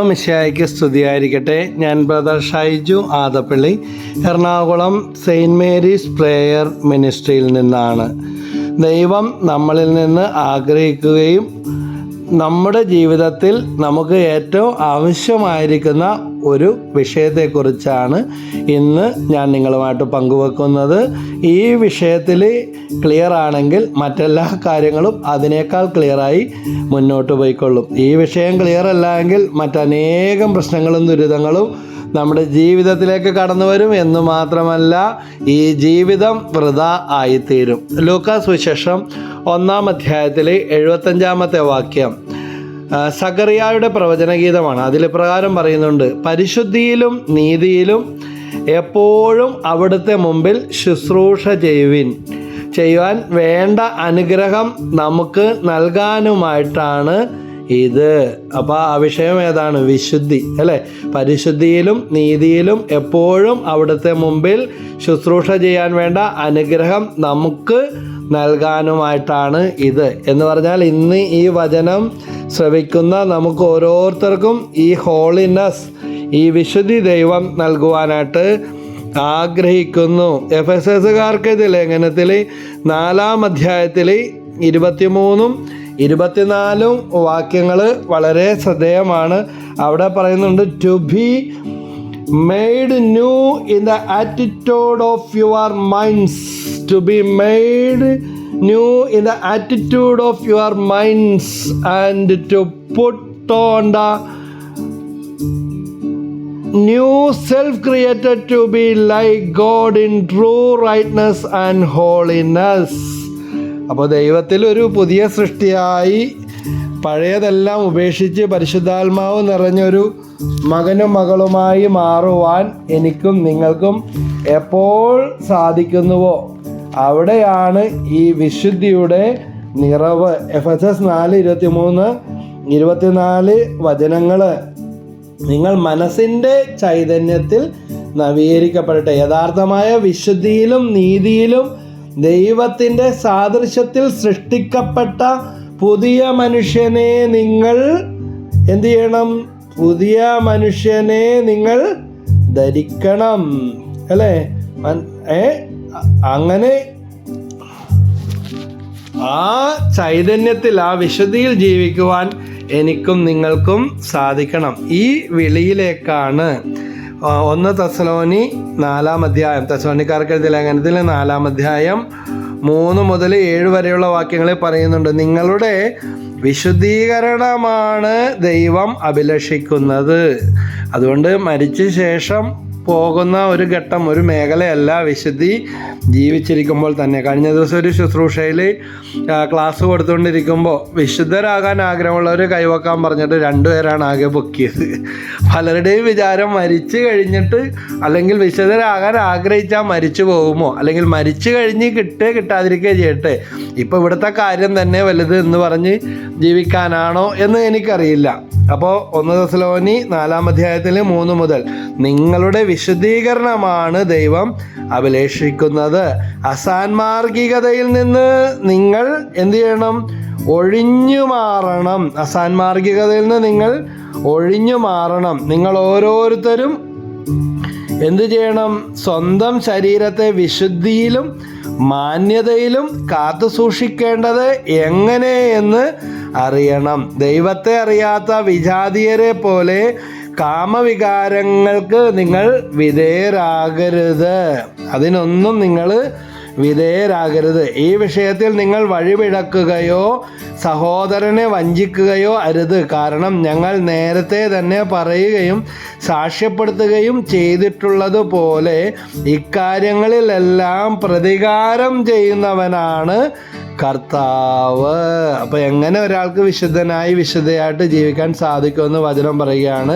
മിശിഹായ്ക്ക് സ്തുതിയായിരിക്കട്ടെ. ഞാൻ brother Shaiju Adappally, Ernakulam saint Mary's prayer മിനിസ്ട്രിയിൽ നിന്നാണ്. ദൈവം നമ്മളിൽ നിന്ന് ആഗ്രഹിക്കുകയും നമ്മുടെ ജീവിതത്തിൽ നമുക്ക് ഏറ്റവും ആവശ്യമായിരിക്കുന്ന ഒരു വിഷയത്തെക്കുറിച്ചാണ് ഇന്ന് ഞാൻ നിങ്ങളുമായിട്ട് പങ്കുവെക്കുന്നത്. ഈ വിഷയത്തിൽ ക്ലിയർ ആണെങ്കിൽ മറ്റെല്ലാ കാര്യങ്ങളും അതിനേക്കാൾ ക്ലിയറായി മുന്നോട്ട് പോയിക്കൊള്ളും. ഈ വിഷയം ക്ലിയർ അല്ല എങ്കിൽ മറ്റനേകം പ്രശ്നങ്ങളും ദുരിതങ്ങളും നമ്മുടെ ജീവിതത്തിലേക്ക് കടന്നു വരും എന്ന് മാത്രമല്ല, ഈ ജീവിതം വൃഥാ ആയിത്തീരും. ലൂക്കാസ് സുവിശേഷം 1-ാം അധ്യായത്തിലെ 75-ാമത്തെ വാക്യം സഖറിയായുടെ പ്രവചനഗീതമാണ്. അതിൽ പ്രകാരം പറയുന്നുണ്ട്: പരിശുദ്ധിയിലും നീതിയിലും എപ്പോഴും അവിടുത്തെ മുമ്പിൽ ശുശ്രൂഷ ചെയ്യുവാൻ വേണ്ട അനുഗ്രഹം നമുക്ക് നൽകാനുമായിട്ടാണ് ഇത്. അപ്പോൾ ആ വിഷയം ഏതാണ്? വിശുദ്ധി, അല്ലേ? പരിശുദ്ധിയിലും നീതിയിലും എപ്പോഴും അവിടുത്തെ മുമ്പിൽ ശുശ്രൂഷ ചെയ്യാൻ വേണ്ട അനുഗ്രഹം നമുക്ക് നൽകാനുമായിട്ടാണ് ഇത് എന്ന് പറഞ്ഞാൽ, ഇന്ന് ഈ വചനം ശ്രവിക്കുന്ന നമുക്ക് ഓരോരുത്തർക്കും ഈ ഹോളിനെസ്, ഈ വിശുദ്ധി ദൈവം നൽകുവാനായിട്ട് ആഗ്രഹിക്കുന്നു. എഫെസസുകാർക്ക് ഇത് ലേഖനത്തിൽ 4-ാം അധ്യായത്തിൽ 23-ഉം 24-ഉം വാക്യങ്ങൾ വളരെ ശ്രദ്ധേയമാണ്. അവിടെ പറയുന്നുണ്ട്: to be made new in the attitude of your minds. To be made new in the attitude of your minds and to put on the new self created to be like God in true rightness and holiness. അപ്പോൾ ദൈവത്തിൽ ഒരു പുതിയ സൃഷ്ടിയായി പഴയതെല്ലാം ഉപേക്ഷിച്ച് പരിശുദ്ധാത്മാവ് നിറഞ്ഞൊരു മകനും മകളുമായി മാറുവാൻ എനിക്കും നിങ്ങൾക്കും എപ്പോൾ സാധിക്കുന്നുവോ അവിടെയാണ് ഈ വിശുദ്ധിയുടെ നിറവ്. എഫെസസ് 4:23-24 വചനങ്ങൾ: നിങ്ങൾ മനസ്സിൻ്റെ ചൈതന്യത്തിൽ നവീകരിക്കപ്പെടട്ടെ, യഥാർത്ഥമായ വിശുദ്ധിയിലും നീതിയിലും ദൈവത്തിൻ്റെ സാദൃശ്യത്തിൽ സൃഷ്ടിക്കപ്പെട്ട പുതിയ മനുഷ്യനെ നിങ്ങൾ എന്ത് ചെയ്യണം? പുതിയ മനുഷ്യനെ നിങ്ങൾ ധരിക്കണം, അല്ലേ? അങ്ങനെ ആ ചൈതന്യത്തിൽ, ആ വിശുദ്ധിയിൽ ജീവിക്കുവാൻ എനിക്കും നിങ്ങൾക്കും സാധിക്കണം. ഈ വിളിയിലേക്കാണ് 1 തെസ്സലോനി 4-ാം അധ്യായം, തെസ്സലോനിക്കാർക്ക് എഴുതിയ ലേഖനത്തിൽ 4-ാം അധ്യായം 3 മുതൽ 7 വരെയുള്ള വാക്യങ്ങളിൽ പറയുന്നുണ്ട്: നിങ്ങളുടെ വിശുദ്ധീകരണമാണ് ദൈവം അഭിലഷിക്കുന്നത്. അതുകൊണ്ട് മരിച്ച ശേഷം പോകുന്ന ഒരു ഘട്ടം, ഒരു മേഖലയല്ല വിശുദ്ധി ജീവിച്ചിരിക്കുമ്പോൾ തന്നെ. കഴിഞ്ഞ ദിവസം ഒരു ശുശ്രൂഷയിൽ ക്ലാസ് കൊടുത്തുകൊണ്ടിരിക്കുമ്പോൾ വിശുദ്ധരാകാൻ ആഗ്രഹമുള്ളവർ കൈവക്കാൻ പറഞ്ഞിട്ട് 2 പേരാണ് ആകെ പൊക്കിയത്. പലരുടെയും വിചാരം മരിച്ചു കഴിഞ്ഞിട്ട്, അല്ലെങ്കിൽ വിശുദ്ധരാകാൻ ആഗ്രഹിച്ചാൽ മരിച്ചു പോകുമോ, അല്ലെങ്കിൽ മരിച്ചു കഴിഞ്ഞ് കിട്ടാതിരിക്കുകയോ ചെയ്യട്ടെ, ഇപ്പോൾ ഇവിടുത്തെ കാര്യം തന്നെ വലുത് എന്ന് പറഞ്ഞ് ജീവിക്കാനാണോ എന്ന് എനിക്കറിയില്ല. അപ്പോൾ 1 തെസ്സലോനി 4-ാം അധ്യായത്തിൽ 3 മുതൽ നിങ്ങളുടെ വിശുദ്ധീകരണമാണ് ദൈവം അഭിലേഷിക്കുന്നത്. അസാൻമാർഗികതയിൽ നിന്ന് നിങ്ങൾ എന്ത് ചെയ്യണം? ഒഴിഞ്ഞു മാറണം. അസാൻമാർഗികതയിൽ നിന്ന് നിങ്ങൾ ഒഴിഞ്ഞു മാറണം. നിങ്ങൾ ഓരോരുത്തരും എന്തു ചെയ്യണം? സ്വന്തം ശരീരത്തെ വിശുദ്ധിയിലും മാന്യതയിലും കാത്തു സൂക്ഷിക്കേണ്ടത് എങ്ങനെയെന്ന് അറിയണം. ദൈവത്തെ അറിയാത്ത വിജാതീയരെ പോലെ കാമവികാരങ്ങൾക്ക് നിങ്ങൾ വിധേയരാകരുത്. അതിനൊന്നും നിങ്ങൾ വിധേയരാകരുത്. ഈ വിഷയത്തിൽ നിങ്ങൾ വഴിപിഴക്കുകയോ സഹോദരനെ വഞ്ചിക്കുകയോ അരുത്. കാരണം ഞങ്ങൾ നേരത്തെ തന്നെ പറയുകയും സാക്ഷ്യപ്പെടുത്തുകയും ചെയ്തിട്ടുള്ളതുപോലെ ഇക്കാര്യങ്ങളിലെല്ലാം പ്രതികാരം ചെയ്യുന്നവനാണ് കർത്താവ്. അപ്പോൾ എങ്ങനെ ഒരാൾക്ക് വിശുദ്ധനായി വിശുദ്ധയായിട്ട് ജീവിക്കാൻ സാധിക്കുമെന്ന് വചനം പറയുകയാണ്.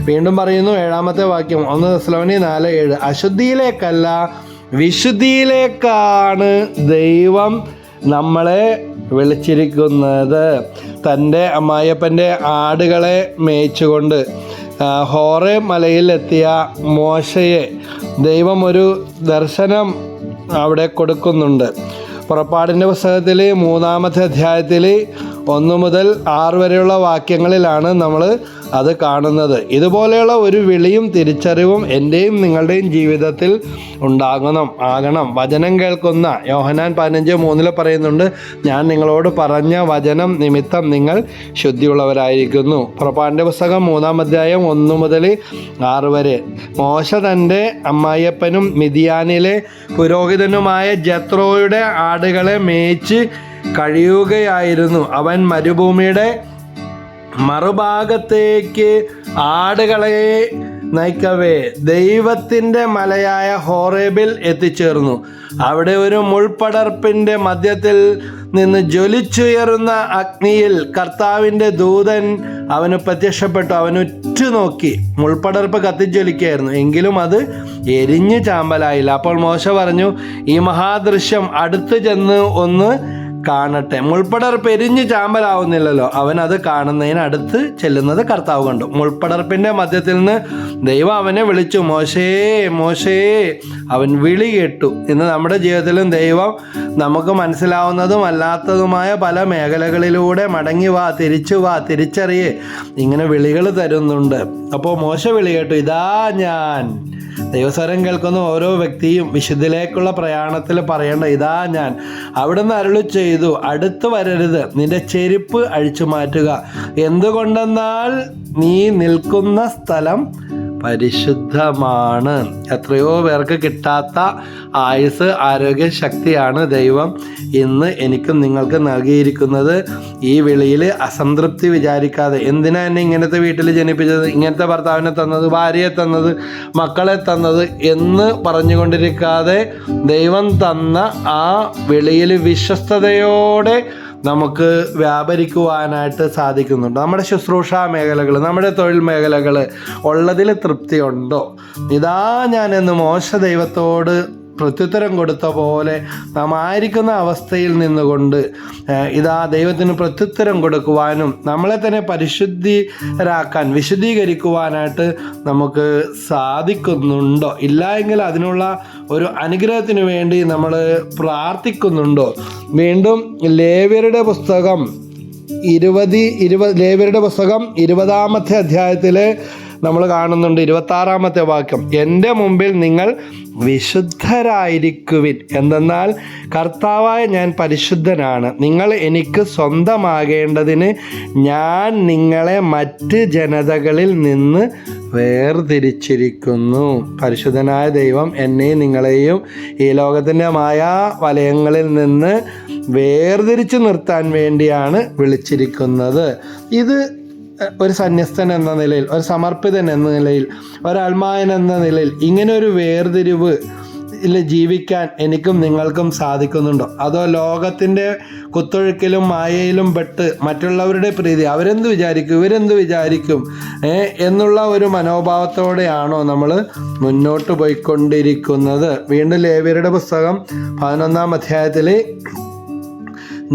വീണ്ടും പറയുന്നു 7-ാമത്തെ വാക്യം, 1 തെസ്സലോനി 4:7: അശുദ്ധിയിലേക്കല്ല വിശുദ്ധിയിലേക്കാണ് ദൈവം നമ്മളെ വിളിച്ചിരിക്കുന്നത്. തൻ്റെ അമ്മായിയപ്പൻ്റെ ആടുകളെ മേയിച്ചുകൊണ്ട് ഹോറേബ് മലയിൽ എത്തിയ മോശയെ ദൈവം ഒരു ദർശനം അവിടെ കൊടുക്കുന്നുണ്ട്. പുറപ്പാടിൻ്റെ പുസ്തകത്തിൽ 3-ാമത്തെ അധ്യായത്തിൽ 1 മുതൽ 6 വരെയുള്ള വാക്യങ്ങളിലാണ് നമ്മൾ അത് കാണുന്നത്. ഇതുപോലെയുള്ള ഒരു വിളിയും തിരിച്ചറിവും എൻ്റെയും നിങ്ങളുടെയും ജീവിതത്തിൽ ആകണം. വചനം കേൾക്കുന്ന യോഹന്നാൻ 15:3 പറയുന്നുണ്ട്, ഞാൻ നിങ്ങളോട് പറഞ്ഞ വചനം നിമിത്തം നിങ്ങൾ ശുദ്ധിയുള്ളവരായിരിക്കുന്നു. പുറപ്പാടിൻ്റെ പുസ്തകം 3-ാം അധ്യായം 1 മുതൽ 6 വരെ. മോശ തൻ്റെ അമ്മായിയപ്പനും മിദിയാനിലെ പുരോഹിതനുമായ ജത്രോയുടെ ആടുകളെ മേയിച്ച് കഴിയുകയായിരുന്നു. അവൻ മരുഭൂമിയുടെ മറുഭാഗത്തേക്ക് ആടുകളെ നയിക്കവേ ദൈവത്തിൻ്റെ മലയായ ഹോറേബിൽ എത്തിച്ചേർന്നു. അവിടെ ഒരു മുൾപടർപ്പിൻ്റെ മധ്യത്തിൽ നിന്ന് ജ്വലിച്ചുയരുന്ന അഗ്നിയിൽ കർത്താവിൻ്റെ ദൂതൻ അവന് പ്രത്യക്ഷപ്പെട്ടു. അവൻ ഉറ്റുനോക്കി. മുൾപടർപ്പ് കത്തിജ്വലിക്കുകയായിരുന്നു, എങ്കിലും അത് എരിഞ്ഞ് ചാമ്പലായില്ല. അപ്പോൾ മോശ പറഞ്ഞു, ഈ മഹാദൃശ്യം അടുത്ത് ചെന്ന് ഒന്ന് കാണട്ടെ. മുൾപ്പടർപ്പ് എരിഞ്ഞ് ചാമ്പലാവുന്നില്ലല്ലോ. അവൻ അത് കാണുന്നതിന് അടുത്ത് ചെല്ലുന്നത് കർത്താവ് കണ്ടു. മുൾപ്പടർപ്പിൻ്റെ മധ്യത്തിൽ നിന്ന് ദൈവം അവനെ വിളിച്ചു, മോശേ മോശേ. അവൻ വിളി കേട്ടു. ഇന്ന് നമ്മുടെ ജീവിതത്തിലും ദൈവം നമുക്ക് മനസ്സിലാവുന്നതും അല്ലാത്തതുമായ പല മേഖലകളിലൂടെ മടങ്ങി വാ, തിരിച്ചു വാ, തിരിച്ചറിയേ, ഇങ്ങനെ വിളികൾ തരുന്നുണ്ട്. അപ്പോൾ മോശ വിളി കേട്ടു, ഇതാ ഞാൻ. ദൈവസ്വരം കേൾക്കുന്ന ഓരോ വ്യക്തിയും വിശുദ്ധിയിലേക്കുള്ള പ്രയാണത്തിൽ പറയേണ്ട, ഇതാ ഞാൻ. അവിടുന്ന് അരുളി ചെയ്തു, അടുത്ത് വരരുത്, നിന്റെ ചെരുപ്പ് അഴിച്ചു മാറ്റുക. എന്തുകൊണ്ടെന്നാൽ നീ നിൽക്കുന്ന സ്ഥലം പരിശുദ്ധമാണ്. എത്രയോ പേർക്ക് കിട്ടാത്ത ആയുസ്, ആരോഗ്യ ശക്തിയാണ് ദൈവം ഇന്ന് എനിക്കും നിങ്ങൾക്ക് നൽകിയിരിക്കുന്നത്. ഈ വിളിയിൽ അസംതൃപ്തി വിചാരിക്കാതെ, എന്തിനാ എന്നെ ഇങ്ങനത്തെ വീട്ടിൽ ജനിപ്പിച്ചത്, ഇങ്ങനത്തെ ഭർത്താവിനെ തന്നത്, ഭാര്യയെ തന്നത്, മക്കളെ തന്നത് എന്ന് പറഞ്ഞുകൊണ്ടിരിക്കാതെ ദൈവം തന്ന ആ വിളിയിൽ വിശ്വസ്തയോടെ നമുക്ക് വ്യാപരിക്കുവാനായിട്ട് സാധിക്കുന്നുണ്ട്. നമ്മുടെ ശുശ്രൂഷ മേഖലകൾ, നമ്മുടെ തൊഴിൽ മേഖലകൾ ഉള്ളതിൽ തൃപ്തിയുണ്ടോ? ഇതാ ഞാനെന്ന് മോശ ദൈവത്തോട് പ്രത്യുത്തരം കൊടുത്ത പോലെ നാം ആയിരിക്കുന്ന അവസ്ഥയിൽ നിന്നുകൊണ്ട് ഇതാ ദൈവത്തിന് പ്രത്യുത്തരം കൊടുക്കുവാനും നമ്മളെ തന്നെ പരിശുദ്ധരാക്കാൻ, വിശുദ്ധീകരിക്കുവാനായിട്ട് നമുക്ക് സാധിക്കുന്നുണ്ടോ? ഇല്ല എങ്കിൽ അതിനുള്ള ഒരു അനുഗ്രഹത്തിന് വേണ്ടി നമ്മൾ പ്രാർത്ഥിക്കുന്നുണ്ടോ? വീണ്ടും ലേവ്യരുടെ പുസ്തകം 20-ാമത്തെ അധ്യായത്തിൽ നമ്മൾ കാണുന്നുണ്ട് 26-ാമത്തെ വാക്യം, എൻ്റെ മുമ്പിൽ നിങ്ങൾ വിശുദ്ധരായിരിക്കുവിൻ, എന്തെന്നാൽ കർത്താവായ ഞാൻ പരിശുദ്ധനാണ്. നിങ്ങൾ എനിക്ക് സ്വന്തമാകേണ്ടതിന് ഞാൻ നിങ്ങളെ മറ്റ് ജനതകളിൽ നിന്ന് വേർതിരിച്ചിരിക്കുന്നു. പരിശുദ്ധനായ ദൈവം എന്നെയും നിങ്ങളെയും ഈ ലോകത്തിൻ്റെ മായാ വലയങ്ങളിൽ നിന്ന് വേർതിരിച്ച് നിർത്താൻ വേണ്ടിയാണ് വിളിച്ചിരിക്കുന്നത്. ഇത് ഒരു സന്യസ്തൻ എന്ന നിലയിൽ, ഒരു സമർപ്പിതൻ എന്ന നിലയിൽ, ഒരാത്മായൻ എന്ന നിലയിൽ ഇങ്ങനെ ഒരു വേർതിരിവ് ജീവിക്കാൻ എനിക്കും നിങ്ങൾക്കും സാധിക്കുന്നുണ്ടോ? അതോ ലോകത്തിൻ്റെ കുത്തൊഴുക്കിലും മായയിലും പെട്ട് മറ്റുള്ളവരുടെ പ്രീതി, അവരെന്ത് വിചാരിക്കും, ഇവരെന്ത് വിചാരിക്കും എന്നുള്ള ഒരു മനോഭാവത്തോടെയാണോ നമ്മൾ മുന്നോട്ട് പോയിക്കൊണ്ടിരിക്കുന്നത്? വീണ്ടും ലേവ്യരുടെ പുസ്തകം 11-ാം അധ്യായത്തിൽ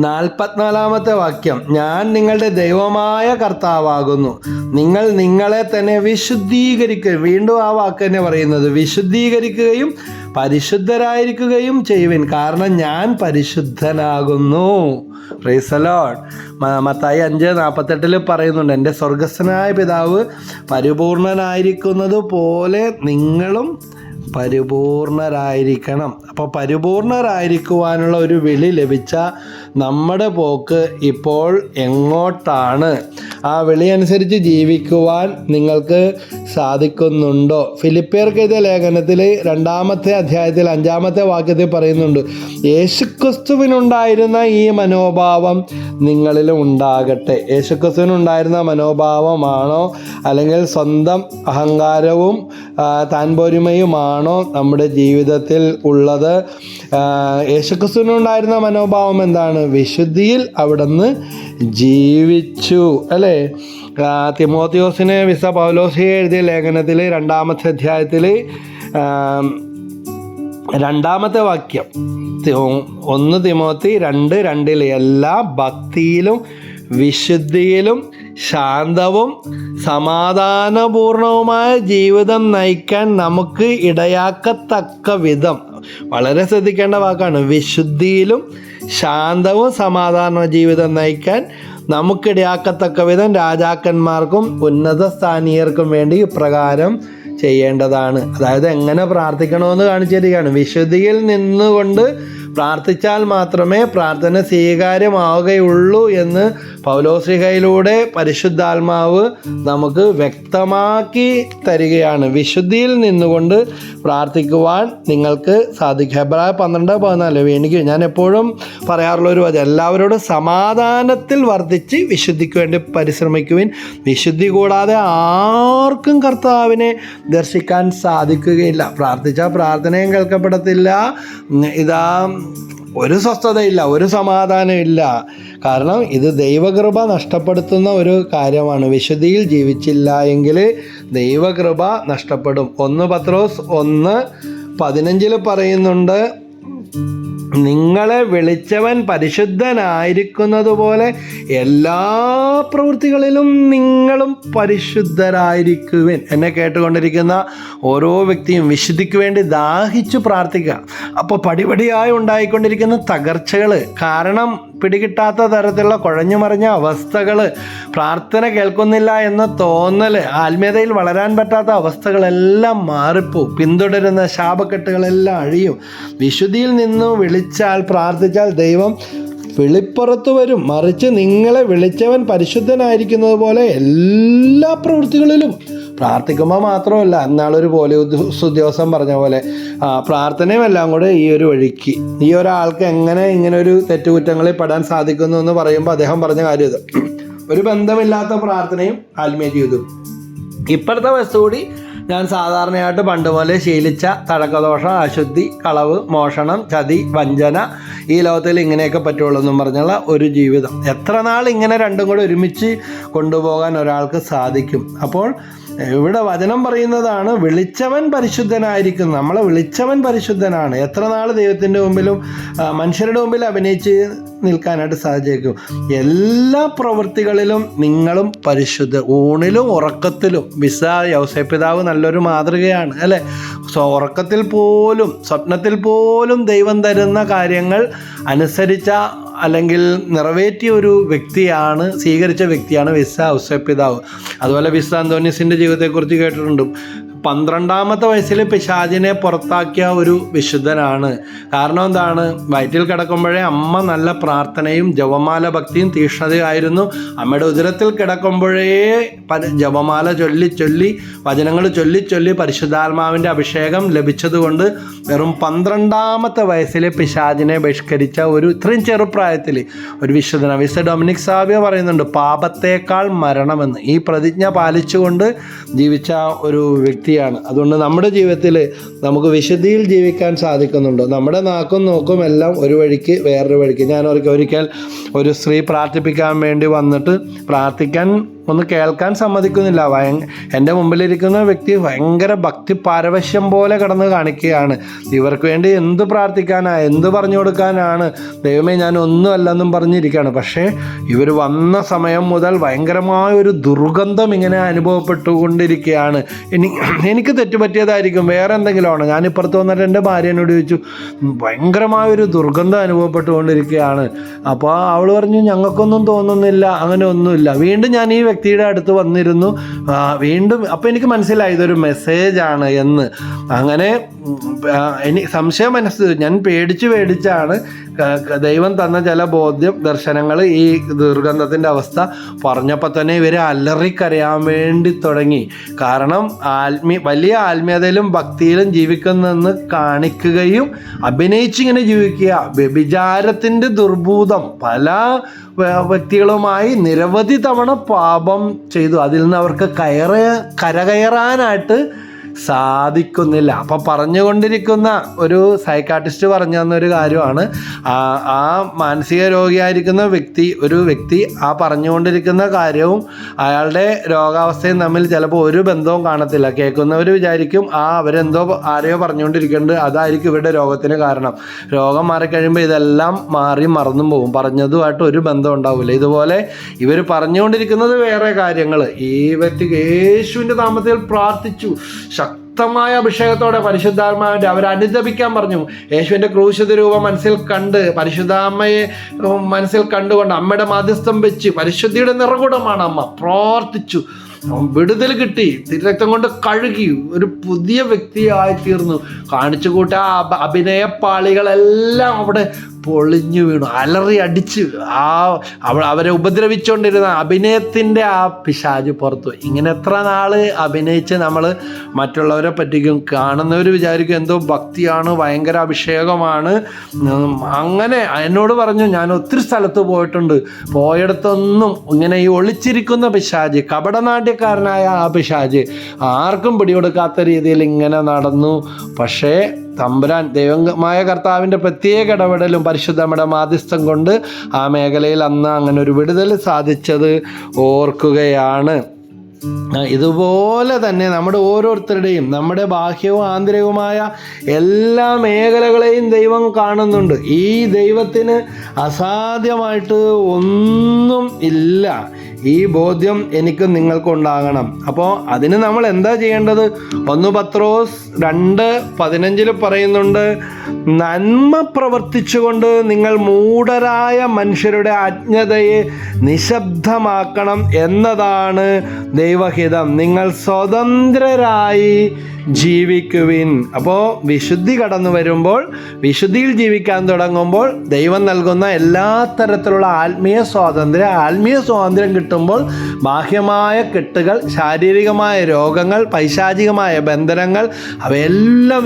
44-ാമത്തെ വാക്യം, ഞാൻ നിങ്ങളുടെ ദൈവമായ കർത്താവാകുന്നു, നിങ്ങൾ നിങ്ങളെ തന്നെ വിശുദ്ധീകരിക്കുക. വീണ്ടും ആ വാക്ക് തന്നെ പറയുന്നത്, വിശുദ്ധീകരിക്കുകയും പരിശുദ്ധരായിരിക്കുകയും ചെയ്യുവിൻ, കാരണം ഞാൻ പരിശുദ്ധനാകുന്നു. Praise the Lord. മത്തായി 5:48 പറയുന്നുണ്ട്, എൻ്റെ സ്വർഗസ്ഥനായ പിതാവ് പരിപൂർണനായിരിക്കുന്നത് പോലെ നിങ്ങളും പരിപൂർണരായിരിക്കണം. അപ്പോൾ പരിപൂർണരായിരിക്കുവാനുള്ള ഒരു വിളി ലഭിച്ച നമ്മുടെ പോക്ക് ഇപ്പോൾ എങ്ങോട്ടാണ്? ആ വിളി അനുസരിച്ച് ജീവിക്കുവാൻ നിങ്ങൾക്ക് സാധിക്കുന്നുണ്ടോ? ഫിലിപ്പിയർക്ക് എഴുതിയ ലേഖനത്തിൽ 2-ാമത്തെ അധ്യായത്തിൽ 5-ാമത്തെ വാക്യത്തിൽ പറയുന്നുണ്ട്, യേശുക്രിസ്തുവിനുണ്ടായിരുന്ന ഈ മനോഭാവം നിങ്ങളിലും ഉണ്ടാകട്ടെ. യേശുക്രിസ്തുവിനുണ്ടായിരുന്ന മനോഭാവമാണോ, അല്ലെങ്കിൽ സ്വന്തം അഹങ്കാരവും താൻപോരിമയുമാണോ നമ്മുടെ ജീവിതത്തിൽ ഉള്ളത്? യേശുക്രിസ്തുവിനുണ്ടായിരുന്ന മനോഭാവം എന്താണ്? വിശുദ്ധിയിൽ അവിടുന്ന് ജീവിച്ചു, അല്ലേ? തിമോത്തിയോസിന് വിശുദ്ധ പൗലോസ് എഴുതിയ ലേഖനത്തിൽ 2-ാമത്തെ അധ്യായത്തിൽ 2-ാമത്തെ വാക്യം, 1 തിമോത്തി 2:2 എല്ലാ ഭക്തിയിലും വിശുദ്ധിയിലും ശാന്തവും സമാധാനപൂർണവുമായ ജീവിതം നയിക്കാൻ നമുക്ക് ഇടയാക്കത്തക്ക വിധം, വളരെ ശ്രദ്ധിക്കേണ്ട വാക്കാണ്, വിശുദ്ധിയിലും ശാന്തവും സമാധാന ജീവിതം നയിക്കാൻ നമുക്കിടയാക്കത്തക്ക വിധം രാജാക്കന്മാർക്കും ഉന്നത സ്ഥാനീയർക്കും വേണ്ടി ഇപ്രകാരം ചെയ്യേണ്ടതാണ്. അതായത് എങ്ങനെ പ്രാർത്ഥിക്കണമെന്ന് കാണിച്ചു തരികയാണ്. വിശുദ്ധിയിൽ നിന്നുകൊണ്ട് പ്രാർത്ഥിച്ചാൽ മാത്രമേ പ്രാർത്ഥന സ്വീകാര്യമാവുകയുള്ളൂ എന്ന് പൗലോസ്ലീഹയിലൂടെ പരിശുദ്ധാത്മാവ് നമുക്ക് വ്യക്തമാക്കി തരികയാണ്. വിശുദ്ധിയിൽ നിന്നുകൊണ്ട് പ്രാർത്ഥിക്കുവാൻ നിങ്ങൾക്ക് സാധിക്കും. ഹെബ്രായർ 12:14 ഞാൻ എപ്പോഴും പറയാറുള്ള ഒരു വചനം, എല്ലാവരോടും സമാധാനത്തിൽ വർദ്ധിച്ച് വിശുദ്ധിക്ക് വേണ്ടി പരിശ്രമിക്കുവിൻ. വിശുദ്ധി കൂടാതെ ആർക്കും കർത്താവിനെ ദർശിക്കാൻ സാധിക്കുകയില്ല. പ്രാർത്ഥിച്ചാൽ പ്രാർത്ഥനയും കേൾക്കപ്പെടത്തില്ല. ഇതാ ഒരു സ്വസ്ഥതയില്ല, ഒരു സമാധാനമില്ല. കാരണം ഇത് ദൈവകൃപ നഷ്ടപ്പെടുത്തുന്ന ഒരു കാര്യമാണ്. വിശുദ്ധിയിൽ ജീവിച്ചില്ല എങ്കിൽ ദൈവകൃപ നഷ്ടപ്പെടും. 1 പത്രോസ് 1:15 പറയുന്നുണ്ട്, നിങ്ങളെ വിളിച്ചവൻ പരിശുദ്ധനായിരിക്കുന്നത് പോലെ എല്ലാ പ്രവൃത്തികളിലും നിങ്ങളും പരിശുദ്ധരായിരിക്കുവിൻ. എന്നെ കേട്ടുകൊണ്ടിരിക്കുന്ന ഓരോ വ്യക്തിയും വിശുദ്ധിക്ക് വേണ്ടി ദാഹിച്ചു പ്രാർത്ഥിക്കുക. അപ്പോൾ പടിപടിയായി ഉണ്ടായിക്കൊണ്ടിരിക്കുന്ന തകർച്ചകൾ, കാരണം പിടികിട്ടാത്ത തരത്തിലുള്ള കുഴഞ്ഞു മറിഞ്ഞ അവസ്ഥകൾ, പ്രാർത്ഥന കേൾക്കുന്നില്ല എന്ന തോന്നൽ, ആത്മീയതയിൽ വളരാൻ പറ്റാത്ത അവസ്ഥകളെല്ലാം മാറിപ്പോവും. പിന്തുടരുന്ന ശാപക്കെട്ടുകളെല്ലാം അഴിയും. വിശുദ്ധിയിൽ നിന്ന് വിളിച്ചാൽ, പ്രാർത്ഥിച്ചാൽ ദൈവം വെളിപ്പുറത്ത് വരും. മറിച്ച് നിങ്ങളെ വിളിച്ചവൻ പരിശുദ്ധനായിരിക്കുന്നത് പോലെ എല്ലാ പ്രവൃത്തികളിലും. പ്രാർത്ഥിക്കുമ്പോൾ മാത്രമല്ല, എന്നാളൊരു പോലീസ് ഉദ്യോഗസ്ഥൻ പറഞ്ഞ പോലെ പ്രാർത്ഥനയും എല്ലാം കൂടെ ഈ ഒരു വഴിക്ക്. ഈ ഒരാൾക്ക് എങ്ങനെ ഇങ്ങനെ ഒരു തെറ്റുകുറ്റങ്ങളിൽ പെടാൻ സാധിക്കുന്നു എന്ന് പറയുമ്പോൾ അദ്ദേഹം പറഞ്ഞ കാര്യം ഇത്, ഒരു ബന്ധമില്ലാത്ത പ്രാർത്ഥനയും ആത്മീയ ജീവിതവും. ഇപ്പോഴത്തെ വസ്തു കൂടി ഞാൻ സാധാരണയായിട്ട് പണ്ട് പോലെ ശീലിച്ച തഴക്കദോഷം, അശുദ്ധി, കളവ്, മോഷണം, ചതി, വഞ്ചന, ഈ ലോകത്തിൽ ഇങ്ങനെയൊക്കെ പറ്റുള്ളൂ എന്നും പറഞ്ഞുള്ള ഒരു ജീവിതം. എത്ര നാൾ ഇങ്ങനെ രണ്ടും കൂടെ ഒരുമിച്ച് കൊണ്ടുപോകാൻ ഒരാൾക്ക് സാധിക്കും? അപ്പോൾ ഇവിടെ വചനം പറയുന്നതാണ്, വിളിച്ചവൻ പരിശുദ്ധനായിരിക്കുന്നു. നമ്മളെ വിളിച്ചവൻ പരിശുദ്ധനാണ്. എത്ര നാൾ ദൈവത്തിൻ്റെ മുമ്പിലും മനുഷ്യരുടെ മുമ്പിൽ അഭിനയിച്ച് നിൽക്കാനായിട്ട് സാധിച്ചേക്കും? എല്ലാ പ്രവൃത്തികളിലും നിങ്ങളും പരിശുദ്ധ. ഊണിലും ഉറക്കത്തിലും. യൗസേപ്പിതാവ് നല്ലൊരു മാതൃകയാണ് അല്ലേ? ഉറക്കത്തിൽ പോലും സ്വപ്നത്തിൽ പോലും ദൈവം തരുന്ന കാര്യങ്ങൾ അനുസരിച്ച അല്ലെങ്കിൽ നിറവേറ്റിയ ഒരു വ്യക്തിയാണ്, സ്വീകരിച്ച വ്യക്തിയാണ് യൗസേപ്പിതാവ്. അതുപോലെ വിശുദ്ധ അന്തോനീസിൻ്റെ ജീവിതത്തെക്കുറിച്ച് കേട്ടിട്ടുണ്ട്. 12ാമത്തെ വയസ്സിൽ പിശാചിനെ പുറത്താക്കിയ ഒരു വിശുദ്ധനാണ്. കാരണം എന്താണ്? വയറ്റിൽ കിടക്കുമ്പോഴേ അമ്മ നല്ല പ്രാർത്ഥനയും ജപമാല ഭക്തിയും തീക്ഷ്ണതയായിരുന്നു. അമ്മയുടെ ഉദരത്തിൽ കിടക്കുമ്പോഴേ ജപമാല ചൊല്ലി വചനങ്ങൾ ചൊല്ലി പരിശുദ്ധാത്മാവിൻ്റെ അഭിഷേകം ലഭിച്ചതുകൊണ്ട് വെറും 12ാമത്തെ വയസ്സിൽ പിശാചിനെ ബഹിഷ്കരിച്ച ഒരു ഇത്രയും ചെറുപ്രായത്തിൽ ഒരു വിശുദ്ധനാണ്. വിശുദ്ധ ഡൊമിനിക് സാവിയ പറയുന്നുണ്ട്, പാപത്തേക്കാൾ മരണമെന്ന്. ഈ പ്രതിജ്ഞ പാലിച്ചുകൊണ്ട് ജീവിച്ച ഒരു വ്യക്തി. അതുകൊണ്ട് നമ്മുടെ ജീവിതത്തിൽ നമുക്ക് വിശുദ്ധിയിൽ ജീവിക്കാൻ സാധിക്കുന്നുണ്ടോ? നമ്മുടെ നാക്കും നോക്കും എല്ലാം ഒരു വഴിക്ക് വേറൊരു വഴിക്ക്. ഞാൻ ഒരിക്കൽ ഒരു സ്ത്രീ പ്രാർത്ഥിപ്പിക്കാൻ വേണ്ടി വന്നിട്ട് പ്രാർത്ഥിക്കാൻ ഒന്ന് കേൾക്കാൻ സമ്മതിക്കുന്നില്ല. എൻ്റെ മുമ്പിലിരിക്കുന്ന വ്യക്തി ഭയങ്കര ഭക്തി പാരവശ്യം പോലെ കിടന്ന് കാണിക്കുകയാണ്. ഇവർക്ക് വേണ്ടി എന്ത് പ്രാർത്ഥിക്കാനാണ്, എന്ത് പറഞ്ഞു കൊടുക്കാനാണ്, ദൈവമേ ഞാൻ ഒന്നും അല്ലെന്നും പറഞ്ഞിരിക്കുകയാണ്. പക്ഷേ ഇവർ വന്ന സമയം മുതൽ ഭയങ്കരമായ ഒരു ദുർഗന്ധം ഇങ്ങനെ അനുഭവപ്പെട്ടുകൊണ്ടിരിക്കുകയാണ്. എനിക്ക് തെറ്റുപറ്റിയതായിരിക്കും, വേറെ എന്തെങ്കിലുമാണ്. ഞാനിപ്പുറത്ത് വന്നിട്ട് എൻ്റെ ഭാര്യനോട് ചോദിച്ചു, ഭയങ്കരമായൊരു ദുർഗന്ധം അനുഭവപ്പെട്ടുകൊണ്ടിരിക്കുകയാണ്. അപ്പോൾ അവൾ പറഞ്ഞു, ഞങ്ങൾക്കൊന്നും തോന്നുന്നില്ല, അങ്ങനെ ഒന്നുമില്ല. വീണ്ടും ഞാൻ ഈ വ്യക്തിയുടെ അടുത്ത് വന്നിരുന്നു. വീണ്ടും അപ്പോൾ എനിക്ക് മനസ്സിലായി ഇതൊരു മെസ്സേജാണ് എന്ന്. അങ്ങനെ എനിക്ക് സംശയം ഞാൻ പേടിച്ചാണ് ദൈവം തന്ന ചില ബോധ്യം ദർശനങ്ങൾ ഈ ദുർഗന്ധത്തിൻ്റെ അവസ്ഥ പറഞ്ഞപ്പോൾ തന്നെ ഇവർ അലറിക്കരയാൻ വേണ്ടി തുടങ്ങി. കാരണം വലിയ ആത്മീയതയിലും ഭക്തിയിലും ജീവിക്കുന്നെന്ന് കാണിക്കുകയും അഭിനയിച്ചിങ്ങനെ ജീവിക്കുക. വ്യഭിചാരത്തിൻ്റെ ദുർഭൂതം പല വ്യക്തികളുമായി നിരവധി തവണ പാപം ചെയ്തു. അതിൽ നിന്ന് അവർക്ക് കരകയറാനായിട്ട് സാധിക്കുന്നില്ല. അപ്പം പറഞ്ഞുകൊണ്ടിരിക്കുന്ന ഒരു സൈക്കാട്രിസ്റ്റ് പറഞ്ഞു തന്നൊരു കാര്യമാണ്, ആ മാനസിക രോഗിയായിരിക്കുന്ന ഒരു വ്യക്തി ആ പറഞ്ഞുകൊണ്ടിരിക്കുന്ന കാര്യവും അയാളുടെ രോഗാവസ്ഥയും തമ്മിൽ ചിലപ്പോൾ ഒരു ബന്ധവും കാണത്തില്ല. കേൾക്കുന്നവർ വിചാരിക്കും അവരെന്തോ ആരെയോ പറഞ്ഞുകൊണ്ടിരിക്കുന്നുണ്ട്, അതായിരിക്കും ഇവരുടെ രോഗത്തിന് കാരണം. രോഗം മാറിക്കഴിയുമ്പോൾ ഇതെല്ലാം മറന്നും പോകും. പറഞ്ഞതുമായിട്ട് ഒരു ബന്ധം ഉണ്ടാവില്ല. ഇതുപോലെ ഇവർ പറഞ്ഞുകൊണ്ടിരിക്കുന്നത് വേറെ കാര്യങ്ങൾ. ഈ വ്യക്തി യേശുവിൻ്റെ നാമത്തിൽ പ്രാർത്ഥിച്ചു, ശക്തമായ അഭിഷേകത്തോടെ പരിശുദ്ധാത്മാവിൻ്റെ അവർ അനുദപിക്കാൻ പറഞ്ഞു. യേശുവിൻ്റെ ക്രൂശിത രൂപം മനസ്സിൽ കണ്ട് പരിശുദ്ധാമ്മയെ മനസ്സിൽ കണ്ടുകൊണ്ട് അമ്മയുടെ മാധ്യസ്ഥം വെച്ച് പരിശുദ്ധിയുടെ നിറകുടമാണ് അമ്മ, പ്രാർത്ഥിച്ചു. വിടുതൽ കിട്ടി, തിരുരക്തം കൊണ്ട് കഴുകി ഒരു പുതിയ വ്യക്തിയായി തീർന്നു. കാണിച്ചു കൂട്ട അഭിനയപ്പാളികളെല്ലാം അവിടെ പൊളിഞ്ഞു വീണു, അലറി അടിച്ച് അവരെ ഉപദ്രവിച്ചുകൊണ്ടിരുന്ന അഭിനയത്തിൻ്റെ ആ പിശാച് പുറത്തു. ഇങ്ങനെ എത്ര നാൾ അഭിനയിച്ച് നമ്മൾ മറ്റുള്ളവരെ പറ്റിക്കും. കാണുന്നവർ വിചാരിക്കും എന്തോ ഭക്തിയാണ്, ഭയങ്കര അഭിഷേകമാണ്. അങ്ങനെ എന്നോട് പറഞ്ഞു, ഞാൻ ഒത്തിരി സ്ഥലത്ത് പോയിട്ടുണ്ട്, പോയിടത്തൊന്നും ഇങ്ങനെ ഈ ഒളിച്ചിരിക്കുന്ന പിശാച്, കപടനാട്യക്കാരനായ ആ പിശാച് ആർക്കും പിടികൊടുക്കാത്ത രീതിയിൽ ഇങ്ങനെ നടന്നു. പക്ഷേ തമ്പുരാൻ ദൈവമായ കർത്താവിൻ്റെ പ്രത്യേക ഇടപെടലും പരിശുദ്ധമ്മയുടെ മാധ്യസ്ഥം കൊണ്ട് ആ മേഖലയിൽ അന്ന് അങ്ങനെ ഒരു വിടുതൽ സാധിച്ചത് ഓർക്കുകയാണ്. ഇതുപോലെ തന്നെ നമ്മുടെ ഓരോരുത്തരുടെയും നമ്മുടെ ബാഹ്യവും ആന്തരികവുമായ എല്ലാ മേഖലകളെയും ദൈവം കാണുന്നുണ്ട്. ഈ ദൈവത്തിന് അസാധ്യമായിട്ട് ഒന്നും ഇല്ല. ഈ ബോധ്യം എനിക്കും നിങ്ങൾക്കും ഉണ്ടാകണം. അപ്പോൾ അതിന് നമ്മൾ എന്താ ചെയ്യേണ്ടത്? 1 പത്രോസ് 2:15 പറയുന്നുണ്ട്, നന്മ പ്രവർത്തിച്ചുകൊണ്ട് നിങ്ങൾ മൂഢരായ മനുഷ്യരുടെ അജ്ഞതയെ നിശബ്ദമാക്കണം എന്നതാണ് ദൈവഹിതം. നിങ്ങൾ സ്വതന്ത്രരായി ജീവിക്കുവിൻ. അപ്പോൾ വിശുദ്ധി കടന്നു വരുമ്പോൾ, വിശുദ്ധിയിൽ ജീവിക്കാൻ തുടങ്ങുമ്പോൾ ദൈവം നൽകുന്ന എല്ലാ തരത്തിലുള്ള ആത്മീയ സ്വാതന്ത്ര്യം കിട്ടുമ്പോൾ ബാഹ്യമായ കെട്ടുകൾ, ശാരീരികമായ രോഗങ്ങൾ, പൈശാചികമായ ബന്ധനങ്ങൾ അവയെല്ലാം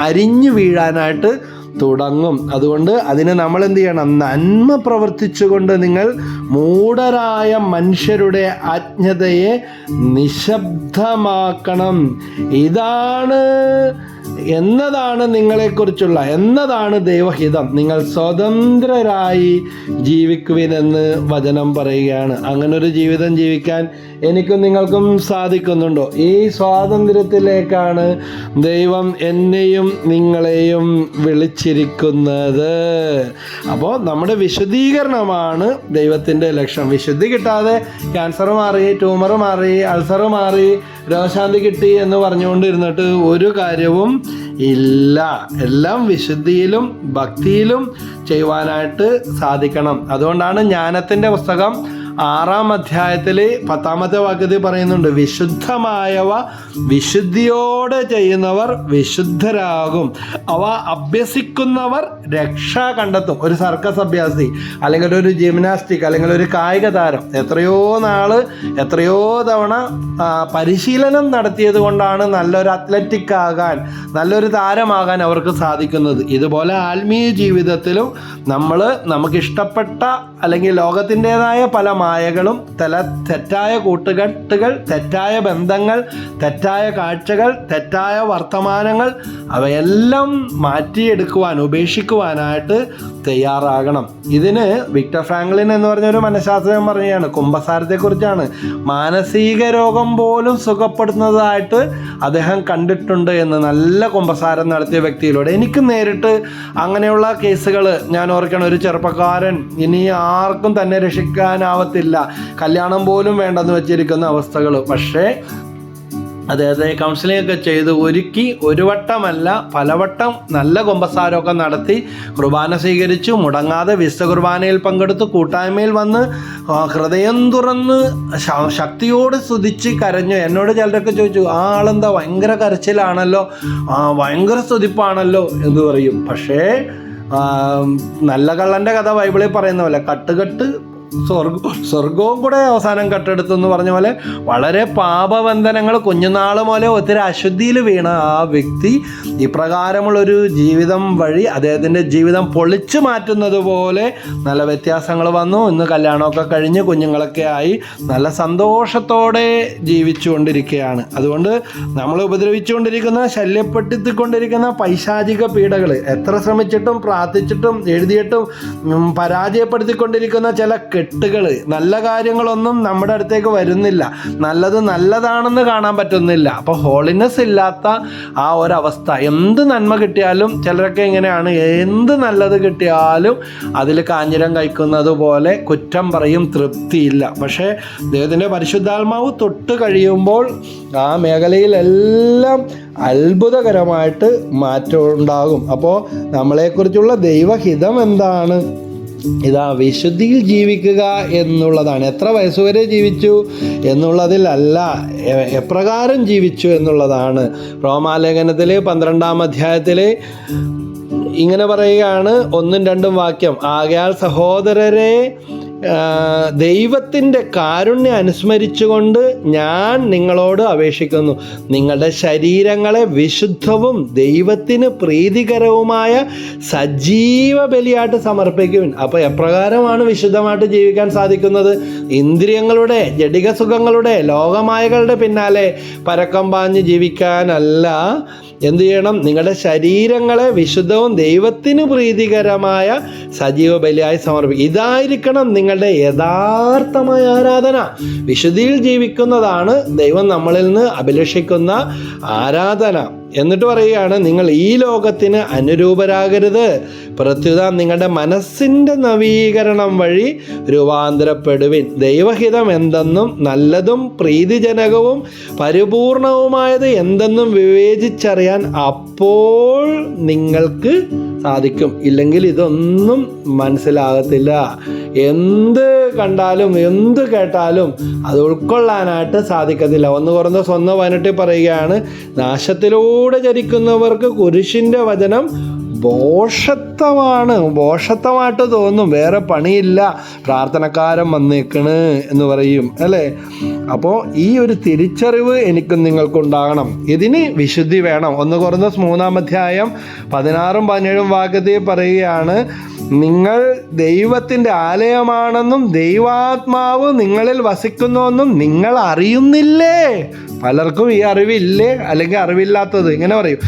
അരിഞ്ഞു വീഴാനായിട്ട് തുടങ്ങും. അതുകൊണ്ട് അതിന് നമ്മൾ എന്ത് ചെയ്യണം? നന്മ പ്രവർത്തിച്ചുകൊണ്ട് നിങ്ങൾ മൂഢരായ മനുഷ്യരുടെ അജ്ഞതയെ നിശബ്ദമാക്കണം. എന്നതാണ് ദൈവഹിതം. നിങ്ങൾ സ്വതന്ത്രരായി ജീവിക്കുവിനെന്ന് വചനം പറയുകയാണ്. അങ്ങനൊരു ജീവിതം ജീവിക്കാൻ എനിക്കും നിങ്ങൾക്കും സാധിക്കുന്നുണ്ടോ? ഈ സ്വാതന്ത്ര്യത്തിലേക്കാണ് ദൈവം എന്നെയും നിങ്ങളെയും വിളിച്ചിരിക്കുന്നത്. അപ്പോൾ നമ്മുടെ വിശുദ്ധീകരണമാണ് ദൈവത്തിൻ്റെ ലക്ഷ്യം. വിശുദ്ധി കിട്ടാതെ ക്യാൻസർ മാറി, ട്യൂമർ മാറി, അൾസർ മാറി, രോഗശാന്തി കിട്ടി എന്ന് പറഞ്ഞുകൊണ്ടിരുന്നിട്ട് ഒരു കാര്യവും ഇല്ല. എല്ലാം വിശുദ്ധിയിലും ഭക്തിയിലും ചെയ്യുവാനായിട്ട് സാധിക്കണം. അതുകൊണ്ടാണ് ജ്ഞാനത്തിൻ്റെ പുസ്തകം 6-ാം അധ്യായത്തിൽ 10-ാമത്തെ വാക്യത്തിൽ പറയുന്നുണ്ട്, വിശുദ്ധമായവ വിശുദ്ധിയോടെ ചെയ്യുന്നവർ വിശുദ്ധരാകും, അവ അഭ്യസിക്കുന്നവർ രക്ഷ കണ്ടെത്തും. ഒരു സർക്കസ് അഭ്യാസി അല്ലെങ്കിൽ ഒരു ജിംനാസ്റ്റിക് അല്ലെങ്കിൽ ഒരു കായിക താരം എത്രയോ തവണ പരിശീലനം നടത്തിയത് കൊണ്ടാണ് നല്ലൊരു അത്ലറ്റിക് ആകാൻ, നല്ലൊരു താരമാകാൻ അവർക്ക് സാധിക്കുന്നത്. ഇതുപോലെ ആത്മീയ ജീവിതത്തിലും നമുക്കിഷ്ടപ്പെട്ട അല്ലെങ്കിൽ ലോകത്തിൻ്റെതായ പല മായകളും, തെറ്റായ കൂട്ടുകെട്ടുകൾ, തെറ്റായ ബന്ധങ്ങൾ, തെറ്റായ കാഴ്ചകൾ, തെറ്റായ വർത്തമാനങ്ങൾ അവയെല്ലാം ഉപേക്ഷിക്കുവാനായിട്ട് തയ്യാറാകണം. ഇതിന് വിക്ടർ ഫ്രാങ്ക്ലിൻ എന്ന് പറഞ്ഞൊരു മനഃശാസ്ത്രജ്ഞൻ പറയുകയാണ്, കുമ്പസാരത്തെക്കുറിച്ചാണ്. മാനസിക രോഗം പോലും സുഖപ്പെടുത്തുന്നതായിട്ട് അദ്ദേഹം കണ്ടിട്ടുണ്ട് എന്ന്, നല്ല കുമ്പസാരം നടത്തിയ വ്യക്തിയിലൂടെ. എനിക്ക് നേരിട്ട് അങ്ങനെയുള്ള കേസുകൾ ഞാൻ ഓർക്കണം. ഒരു ചെറുപ്പക്കാരൻ ഇനി ആർക്കും തന്നെ രക്ഷിക്കാനാവത്തില്ല, കല്യാണം പോലും വേണ്ടെന്ന് വെച്ചിരിക്കുന്ന അവസ്ഥകൾ. പക്ഷേ അദ്ദേഹത്തെ കൗൺസിലിംഗ് ഒക്കെ ചെയ്ത് ഒരുക്കി ഒരു വട്ടമല്ല പലവട്ടം നല്ല കുമ്പസാരമൊക്കെ നടത്തി കുർബാന സ്വീകരിച്ചു, മുടങ്ങാതെ വിശുദ്ധ കുർബാനയിൽ പങ്കെടുത്തു, കൂട്ടായ്മയിൽ വന്ന് ഹൃദയം തുറന്ന് ശക്തിയോട് സ്തുതിച്ച് കരഞ്ഞു. എന്നോട് ചിലരൊക്കെ ചോദിച്ചു, ആ ആളെന്താ ഭയങ്കര കരച്ചിലാണല്ലോ, ഭയങ്കര സ്തുതിപ്പാണല്ലോ എന്ന് പറയും. പക്ഷേ നല്ല കള്ളൻ്റെ കഥ ബൈബിളിൽ പറയുന്ന പോലെ കട്ടുകെട്ട് സ്വർഗവും കൂടെ അവസാനം കട്ടെടുത്തു എന്ന് പറഞ്ഞ പോലെ വളരെ പാപബന്ധനങ്ങൾ കുഞ്ഞുനാൾ പോലെ ഒത്തിരി അശുദ്ധിയിൽ വീണ ആ വ്യക്തി ഇപ്രകാരമുള്ളൊരു ജീവിതം വഴി അദ്ദേഹത്തിൻ്റെ ജീവിതം പൊളിച്ചു മാറ്റുന്നത് പോലെ നല്ല വ്യത്യാസങ്ങൾ വന്നു. ഇന്ന് കല്യാണമൊക്കെ കഴിഞ്ഞ് കുഞ്ഞുങ്ങളൊക്കെ ആയി നല്ല സന്തോഷത്തോടെ ജീവിച്ചു കൊണ്ടിരിക്കുകയാണ്. അതുകൊണ്ട് നമ്മൾ ഉപദ്രവിച്ചുകൊണ്ടിരിക്കുന്ന, ശല്യപ്പെടുത്തിക്കൊണ്ടിരിക്കുന്ന പൈശാചിക പീഡകൾ എത്ര ശ്രമിച്ചിട്ടും പ്രാർത്ഥിച്ചിട്ടും എഴുതിയിട്ടും പരാജയപ്പെടുത്തിക്കൊണ്ടിരിക്കുന്ന ചില കെട്ടുകൾ, നല്ല കാര്യങ്ങളൊന്നും നമ്മുടെ അടുത്തേക്ക് വരുന്നില്ല, നല്ലതാണെന്ന് കാണാൻ പറ്റുന്നില്ല. അപ്പോൾ ഹോളിനെസ് ഇല്ലാത്ത ആ ഒരവസ്ഥ, എന്ത് നന്മ കിട്ടിയാലും ചിലരൊക്കെ ഇങ്ങനെയാണ്, എന്ത് നല്ലത് കിട്ടിയാലും അതിൽ കാഞ്ഞിരം കഴിക്കുന്നത് പോലെ കുറ്റം പറയും, തൃപ്തിയില്ല. പക്ഷേ ദൈവത്തിൻ്റെ പരിശുദ്ധാത്മാവ് തൊട്ട് കഴിയുമ്പോൾ ആ മേഖലയിലെല്ലാം അത്ഭുതകരമായിട്ട് മാറ്റം ഉണ്ടാകും. അപ്പോൾ നമ്മളെക്കുറിച്ചുള്ള ദൈവഹിതം എന്താണ്? ഇതാ വിശുദ്ധിയിൽ ജീവിക്കുക എന്നുള്ളതാണ്. എത്ര വയസ്സുവരെ ജീവിച്ചു എന്നുള്ളതിലല്ല, എപ്രകാരം ജീവിച്ചു എന്നുള്ളതാണ്. റോമാലേഖനത്തിൽ 12-ാം അധ്യായത്തിൽ ഇങ്ങനെ പറയുകയാണ്, 1-2 വാക്യം. ആകയാൽ സഹോദരരെ, ദൈവത്തിൻ്റെ കാരുണ്യം അനുസ്മരിച്ചുകൊണ്ട് ഞാൻ നിങ്ങളോട് അപേക്ഷിക്കുന്നു, നിങ്ങളുടെ ശരീരങ്ങളെ വിശുദ്ധവും ദൈവത്തിന് പ്രീതികരവുമായ സജീവ ബലിയായിട്ട് സമർപ്പിക്കുവിൻ. അപ്പോൾ എപ്രകാരമാണ് വിശുദ്ധമായിട്ട് ജീവിക്കാൻ സാധിക്കുന്നത്? ഇന്ദ്രിയങ്ങളുടെ, ജഡിക സുഖങ്ങളുടെ, ലോകമായകളുടെ പിന്നാലെ പരക്കം പാഞ്ഞ് ജീവിക്കാനല്ല. എന്തു ചെയ്യണം? നിങ്ങളുടെ ശരീരങ്ങളെ വിശുദ്ധവും ദൈവത്തിന് പ്രീതികരമായ സജീവ ബലിയായി സമർപ്പിക്കും. ഇതായിരിക്കണം നിങ്ങളുടെ യഥാർത്ഥമായ ആരാധന. വിശുദ്ധിയിൽ ജീവിക്കുന്നതാണ് ദൈവം നമ്മളിൽ നിന്ന് അഭിലഷിക്കുന്ന ആരാധന. എന്നിട്ട് പറയുകയാണ്, നിങ്ങൾ ഈ ലോകത്തിന് അനുരൂപരാകരുത്, പ്രത്യുത നിങ്ങളുടെ മനസ്സിൻ്റെ നവീകരണം വഴി രൂപാന്തരപ്പെടുവിൻ. ദൈവഹിതം എന്തെന്നും നല്ലതും പ്രീതിജനകവും പരിപൂർണവുമായത് എന്തെന്നും വിവേചിച്ചറിയാൻ അപ്പോൾ നിങ്ങൾക്ക് സാധിക്കും. ഇല്ലെങ്കിൽ ഇതൊന്നും മനസ്സിലാകത്തില്ല. എന്ത് കണ്ടാലും എന്ത് കേട്ടാലും അത് ഉൾക്കൊള്ളാനായിട്ട് സാധിക്കത്തില്ല. 1 കൊരിന്ത്യർ 1:18 പറയുകയാണ്, നാശത്തിലൂടെ ചരിക്കുന്നവർക്ക് കുരിശിൻ്റെ വചനം ഭോഷത്വമായിട്ട് തോന്നും, വേറെ പണിയില്ല, പ്രാർത്ഥനക്കാരൻ വന്നേക്കണ് എന്ന് പറയും അല്ലേ. അപ്പോൾ ഈ ഒരു തിരിച്ചറിവ് എനിക്കും നിങ്ങൾക്കുണ്ടാകണം. ഇതിന് വിശുദ്ധി വേണം. 1 കൊരിന്ത്യർ 3-ാം അധ്യായം 16-17 വാക്യത്തിൽ പറയുകയാണ്, നിങ്ങൾ ദൈവത്തിൻ്റെ ആലയമാണെന്നും ദൈവാത്മാവ് നിങ്ങളിൽ വസിക്കുന്നുവെന്നും നിങ്ങൾ അറിയുന്നില്ലേ? പലർക്കും ഈ അറിവില്ലേ, അല്ലെങ്കിൽ അറിവില്ലാത്തത്. ഇങ്ങനെ പറയും,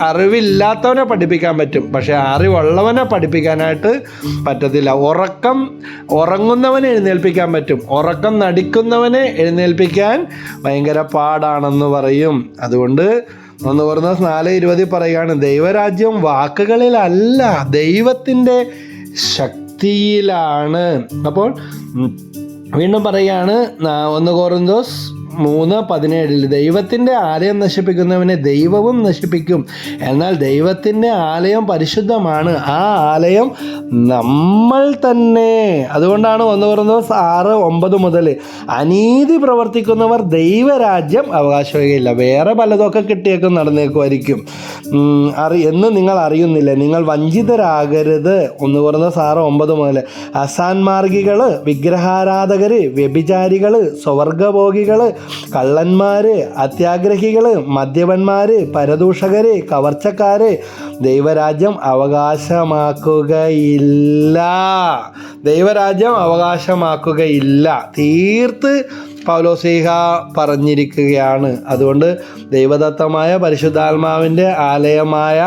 അറിവില്ലാത്തവനെ പഠിപ്പിക്കാൻ പറ്റും, പക്ഷെ അറിവുള്ളവനെ പഠിപ്പിക്കാനായിട്ട് പറ്റത്തില്ല. ഉറങ്ങുന്നവനെ എഴുന്നേൽപ്പിക്കാൻ പറ്റും, ഉറക്കം നടിക്കുന്നവനെ എഴുന്നേൽപ്പിക്കാൻ ഭയങ്കര പാടാണെന്ന് പറയും. അതുകൊണ്ട് 1 കൊരിന്ത്യർ 4:20 പറയുകയാണ്, ദൈവരാജ്യം വാക്കുകളിലല്ല, ദൈവത്തിൻ്റെ ശക്തിയിലാണ്. അപ്പോൾ വീണ്ടും പറയുകയാണ് 1 കൊരിന്ത്യർ 3:17 ദൈവത്തിൻ്റെ ആലയം നശിപ്പിക്കുന്നവനെ ദൈവവും നശിപ്പിക്കും. എന്നാൽ ദൈവത്തിൻ്റെ ആലയം പരിശുദ്ധമാണ്, ആ ആലയം നമ്മൾ തന്നെ. അതുകൊണ്ടാണ് 1 കൊരിന്ത്യർ 6:9 മുതൽ അനീതി പ്രവർത്തിക്കുന്നവർ ദൈവരാജ്യം അവകാശിക്കുകയില്ല. വേറെ പലതൊക്കെ കിട്ടിയേക്കും നടന്നേക്കുമായിരിക്കും എന്ന് നിങ്ങൾ അറിയുന്നില്ല. നിങ്ങൾ വഞ്ചിതരാകരുത്. 1 കൊരിന്ത്യർ 6:9 മുതൽ അസാൻമാർഗികൾ, വിഗ്രഹാരാധകർ, വ്യഭിചാരികൾ, സ്വവർഗഭോഗികൾ, കള്ളന്മാര്, അത്യാഗ്രഹികള്, മദ്യപന്മാര്, പരദൂഷകര്, കവർച്ചക്കാര് ദൈവരാജ്യം അവകാശമാക്കുകയില്ല. തീർത്ത് പൗലോസ്ലീഹ പറഞ്ഞിരിക്കുകയാണ്. അതുകൊണ്ട് ദൈവദത്തമായ പരിശുദ്ധാത്മാവിൻ്റെ ആലയമായ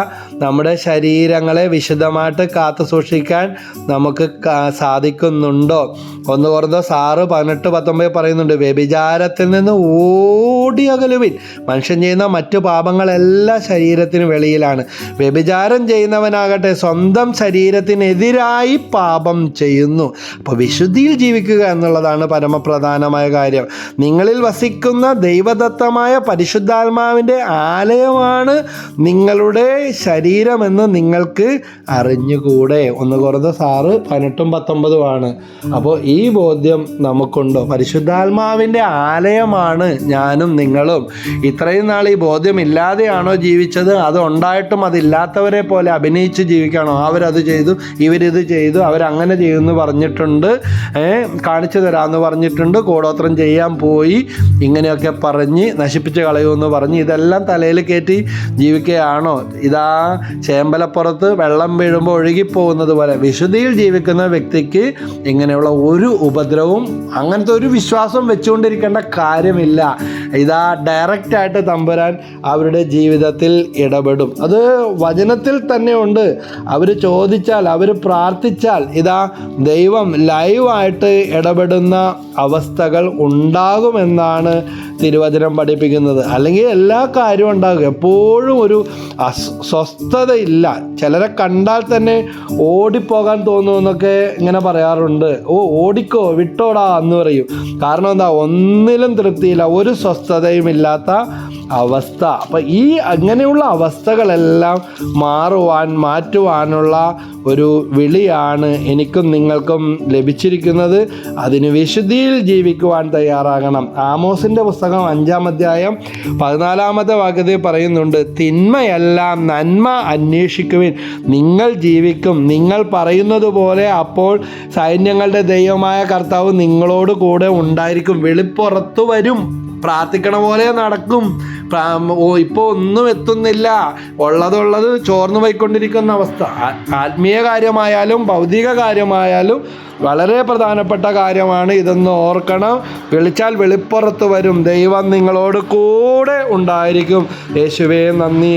നമ്മുടെ ശരീരങ്ങളെ വിശുദ്ധമായിട്ട് കാത്തു സൂക്ഷിക്കാൻ നമുക്ക് സാധിക്കുന്നുണ്ടോ? 1 കൊരിന്ത്യർ 6:18-19 പറയുന്നുണ്ട്, വ്യഭിചാരത്തിൽ നിന്ന് ഓടി അകലുവിൻ. മനുഷ്യൻ ചെയ്യുന്ന മറ്റു പാപങ്ങളെല്ലാം ശരീരത്തിന് വെളിയിലാണ്. വ്യഭിചാരം ചെയ്യുന്നവനാകട്ടെ സ്വന്തം ശരീരത്തിനെതിരായി പാപം ചെയ്യുന്നു. അപ്പോൾ വിശുദ്ധിയിൽ ജീവിക്കുക എന്നുള്ളതാണ് പരമപ്രധാനമായ കാര്യം. നിങ്ങളിൽ വസിക്കുന്ന ദൈവദത്തമായ പരിശുദ്ധാത്മാവിൻ്റെ ആലയമാണ് നിങ്ങളുടെ ശരീരമെന്ന് നിങ്ങൾക്ക് അറിഞ്ഞുകൂടെ. 1 കൊരിന്ത്യർ 6:18-19 അപ്പോൾ ഈ ബോധ്യം നമുക്കുണ്ടോ? പരിശുദ്ധാത്മാവിൻ്റെ ആലയമാണ് ഞാനും നിങ്ങളും. ഇത്രയും നാൾ ഈ ബോധ്യം ഇല്ലാതെയാണോ ജീവിച്ചത്? അത് ഉണ്ടായിട്ടും അതില്ലാത്തവരെ പോലെ അഭിനയിച്ച് ജീവിക്കണോ? അവരത് ചെയ്തു, ഇവരിത് ചെയ്തു, അവരങ്ങനെ ചെയ്യുമെന്ന് പറഞ്ഞിട്ടുണ്ട്, കാണിച്ചു തരാമെന്ന് പറഞ്ഞിട്ടുണ്ട്, കൂടോത്രം ചെയ്യാൻ പോയി, ഇങ്ങനെയൊക്കെ പറഞ്ഞ് നശിപ്പിച്ച് കളയുമെന്ന് പറഞ്ഞ് ഇതെല്ലാം തലയിൽ കയറ്റി ജീവിക്കുകയാണോ? ഇതാ ചേമ്പലപ്പുറത്ത് വെള്ളം വീഴുമ്പോൾ ഒഴുകിപ്പോകുന്നത് പോലെ വിശുദ്ധിയിൽ ജീവിക്കുന്ന വ്യക്തിക്ക് ഇങ്ങനെയുള്ള ഒരു ഉപദ്രവവും അങ്ങനത്തെ ഒരു വിശ്വാസം വെച്ചുകൊണ്ടിരിക്കേണ്ട കാര്യമില്ല. ഇതാ ഡയറക്റ്റായിട്ട് തമ്പുരാൻ അവരുടെ ജീവിതത്തിൽ ഇടപെടും. അത് വചനത്തിൽ തന്നെ ഉണ്ട്. അവർ ചോദിച്ചാൽ, അവർ പ്രാർത്ഥിച്ചാൽ ഇതാ ദൈവം ലൈവായിട്ട് ഇടപെടുന്ന അവസ്ഥകൾ ഉണ്ടാകുമെന്നാണ് തിരുവചനം പഠിപ്പിക്കുന്നത്. അല്ലെങ്കിൽ എല്ലാ കാര്യവും ഉണ്ടാകും, എപ്പോഴും ഒരു സ്വസ്ഥതയില്ല. ചിലരെ കണ്ടാൽ തന്നെ ഓടിപ്പോകാൻ തോന്നുമെന്നൊക്കെ ഇങ്ങനെ പറയാറുണ്ട്. ഓടിക്കോ, വിട്ടോടാ എന്ന് പറയും. കാരണം എന്താ? ഒന്നിലും തൃപ്തിയില്ല, ഒരു സ്വസ്ഥതയും ഇല്ലാത്ത അവസ്ഥ. അപ്പം ഈ അങ്ങനെയുള്ള അവസ്ഥകളെല്ലാം മാറ്റുവാനുള്ള ഒരു വിളിയാണ് എനിക്കും നിങ്ങൾക്കും ലഭിച്ചിരിക്കുന്നത്. അതിന് വിശുദ്ധിയിൽ ജീവിക്കുവാൻ തയ്യാറാകണം. ആമോസിൻ്റെ പുസ്തകം 5-ാം അധ്യായം 14-ാമത്തെ വാക്യത്തിൽ പറയുന്നുണ്ട്, തിന്മയെല്ലാം നന്മ അന്വേഷിക്കുവിൻ, നിങ്ങൾ ജീവിക്കും. നിങ്ങൾ പറയുന്നത് പോലെ അപ്പോൾ സൈന്യങ്ങളുടെ ദൈവമായ കർത്താവ് നിങ്ങളോട് കൂടെ ഉണ്ടായിരിക്കും. വെളിപ്പുറത്തു വരും. പ്രാർത്ഥിക്കണ പോലെ നടക്കും. ഇപ്പോൾ ഒന്നും എത്തുന്നില്ല, ഉള്ളത് ചോർന്നു പോയിക്കൊണ്ടിരിക്കുന്ന അവസ്ഥ. ആത്മീയ കാര്യമായാലും ഭൗതിക കാര്യമായാലും വളരെ പ്രധാനപ്പെട്ട കാര്യമാണ് ഇതെന്ന് ഓർക്കണം. വിളിച്ചാൽ വെളിപ്പുറത്ത് വരും. ദൈവം നിങ്ങളോട് കൂടെ ഉണ്ടായിരിക്കും. യേശുവേ നന്ദി.